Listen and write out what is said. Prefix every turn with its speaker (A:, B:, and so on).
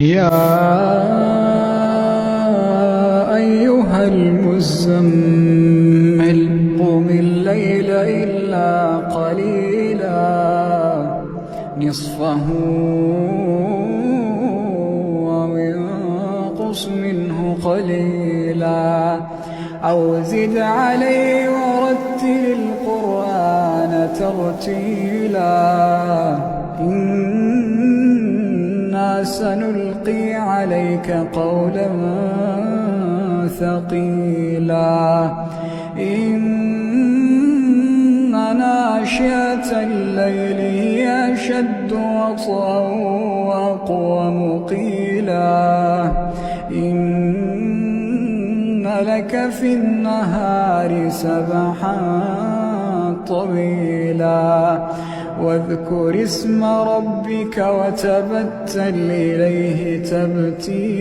A: يا أيها المزمل قم الليل إلا قليلا نصفه أو انقص منه قليلا أو زد عليه ورتل القرآن ترتيلا إنا سنلقي عليك قولا ثقيلا إن ناشئة الليل هي أشد وطئا وأقوم قيلا إن لك في النهار سبحا طويلا واذكر اسم ربك وتبتل إليه تبتيلا